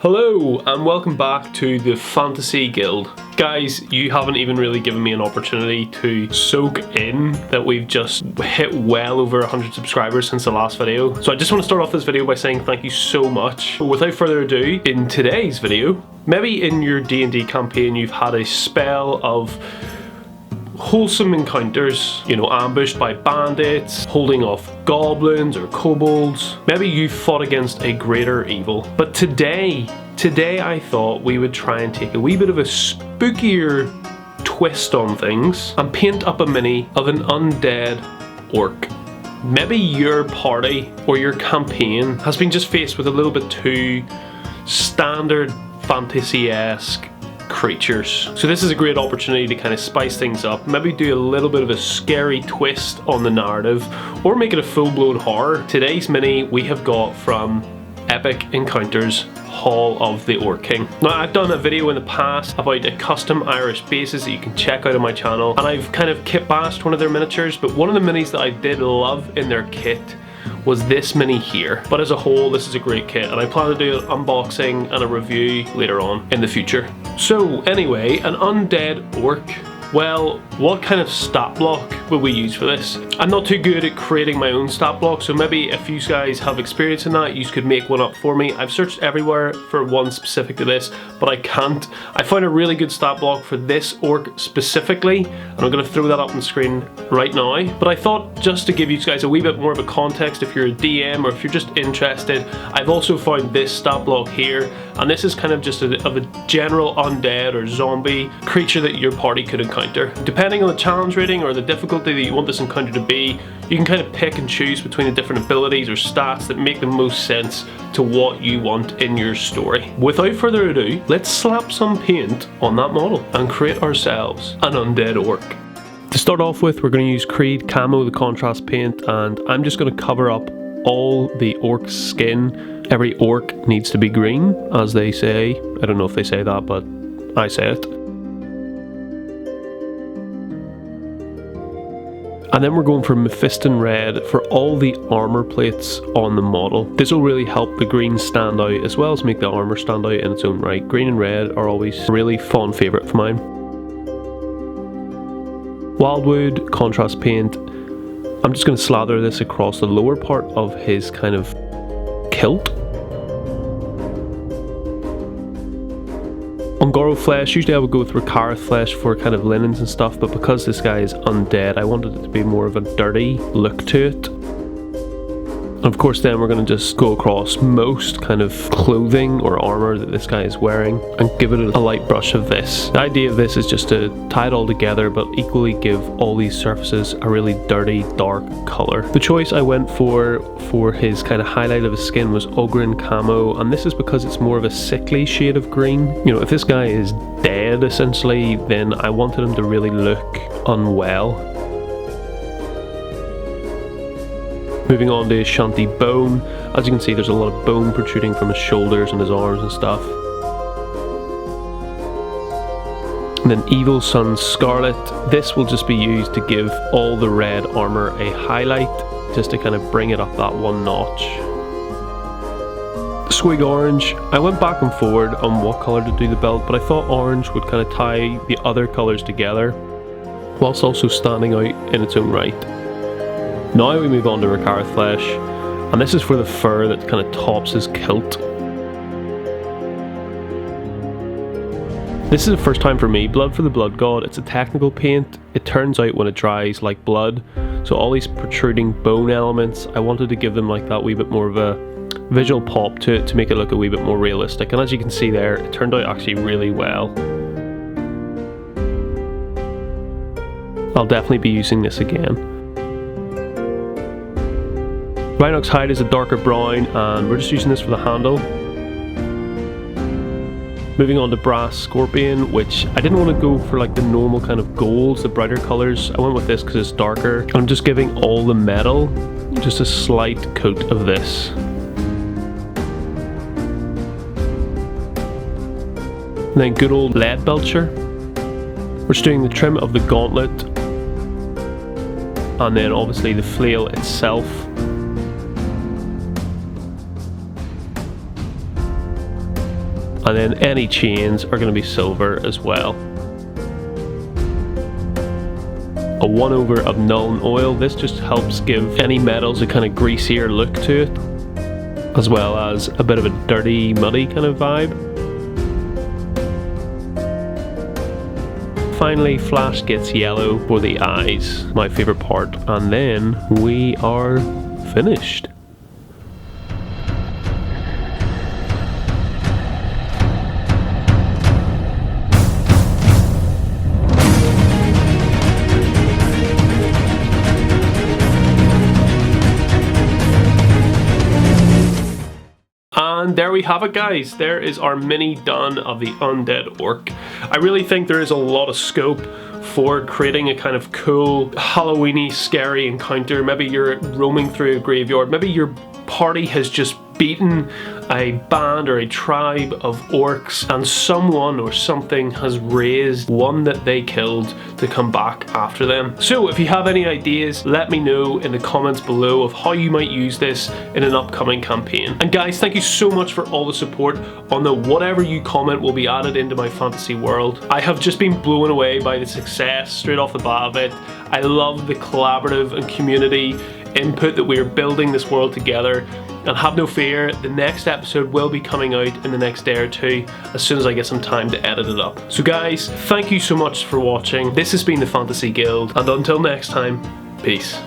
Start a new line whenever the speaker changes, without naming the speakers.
Hello and welcome back to the Fantasy Guild. Guys, you haven't even really given me an opportunity to soak in that we've just hit well over 100 subscribers since the last video. So I just want to start off this video by saying thank you so much. But without further ado, in today's video, maybe in your D&D campaign you've had a spell of wholesome encounters, you know, ambushed by bandits, holding off goblins or kobolds. Maybe you fought against a greater evil. But today I thought we would try and take a wee bit of a spookier twist on things and paint up a mini of an undead orc. Maybe your party or your campaign has been just faced with a little bit too standard fantasy-esque creatures. So this is a great opportunity to kind of spice things up, maybe do a little bit of a scary twist on the narrative, or make it a full-blown horror. Today's mini we have got from Epic Encounters Hall of the Orc King. Now I've done a video in the past about a custom Irish bases that you can check out on my channel, and I've kind of kit bashed one of their miniatures, but one of the minis that I did love in their kit was this mini here. But as a whole, this is a great kit, and I plan to do an unboxing and a review later on in the future. So anyway, an undead orc. Well, what kind of stat block will we use for this? I'm not too good at creating my own stat block, so maybe if you guys have experience in that, you could make one up for me. I've searched everywhere for one specific to this, but I can't. I found a really good stat block for this orc specifically, and I'm going to throw that up on the screen right now. But I thought, just to give you guys a wee bit more of a context, if you're a DM or if you're just interested, I've also found this stat block here, and this is kind of just of a general undead or zombie creature that your party could encounter. Depending on the challenge rating or the difficulty that you want this encounter to be, you can kind of pick and choose between the different abilities or stats that make the most sense to what you want in your story. Without further ado, let's slap some paint on that model and create ourselves an undead orc. To start off with, we're going to use Creed Camo, the contrast paint, and I'm just going to cover up all the orc's skin. Every orc needs to be green, as they say. I don't know if they say that, but I say it. And then we're going for Mephiston Red for all the armor plates on the model. This will really help the green stand out as well as make the armor stand out in its own right. Green and red are always a really fun favourite of mine. Wildwood contrast paint. I'm just going to slather this across the lower part of his kind of kilt. Ungoro flesh, usually I would go with Rakarath flesh for kind of linens and stuff, but because this guy is undead, I wanted it to be more of a dirty look to it. And of course then we're going to just go across most kind of clothing or armor that this guy is wearing and give it a light brush of this. The idea of this is just to tie it all together, but equally give all these surfaces a really dirty, dark colour. The choice I went for his kind of highlight of his skin was Ogren Camo, and this is because it's more of a sickly shade of green. You know, if this guy is dead essentially, then I wanted him to really look unwell. Moving on to his Shanty Bone. As you can see, there's a lot of bone protruding from his shoulders and his arms and stuff. And then Evil Sun Scarlet. This will just be used to give all the red armor a highlight, just to kind of bring it up that one notch. Squig Orange. I went back and forward on what colour to do the belt, but I thought orange would kind of tie the other colours together, whilst also standing out in its own right. Now we move on to Rakarath flesh, and this is for the fur that kind of tops his kilt. This is the first time for me. Blood for the Blood God. It's a technical paint. It turns out when it dries like blood, so all these protruding bone elements, I wanted to give them like that wee bit more of a visual pop to it, to make it look a wee bit more realistic, and as you can see there, it turned out actually really well. I'll definitely be using this again. Rhinox hide is a darker brown, and we're just using this for the handle. Moving on to Brass Scorpion, which I didn't want to go for like the normal kind of golds, the brighter colours. I went with this because it's darker. I'm just giving all the metal just a slight coat of this. And then good old Lead Belcher. We're just doing the trim of the gauntlet, and then obviously the flail itself. and then any chains are going to be silver as well. A 1/over of Nuln Oil. This just helps give any metals a kind of greasier look to it, as well as a bit of a dirty, muddy kind of vibe. Finally, Flash gets yellow for the eyes, my favourite part, and then we are finished. And there we have it, guys. There is our mini done of the Undead Orc. I really think there is a lot of scope for creating a kind of cool Halloweeny scary encounter. Maybe you're roaming through a graveyard, maybe your party has just beaten a band or a tribe of orcs and someone or something has raised one that they killed to come back after them. So if you have any ideas, let me know in the comments below of how you might use this in an upcoming campaign. And guys, thank you so much for all the support. On the whatever you comment will be added into my fantasy world. I have just been blown away by the success straight off the bat of it. I love the collaborative and community input that we are building this world together, and have no fear, the next episode will be coming out in the next day or two as soon as I get some time to edit it up. So guys, thank you so much for watching. This has been the Fantasy Guild, and until next time, peace.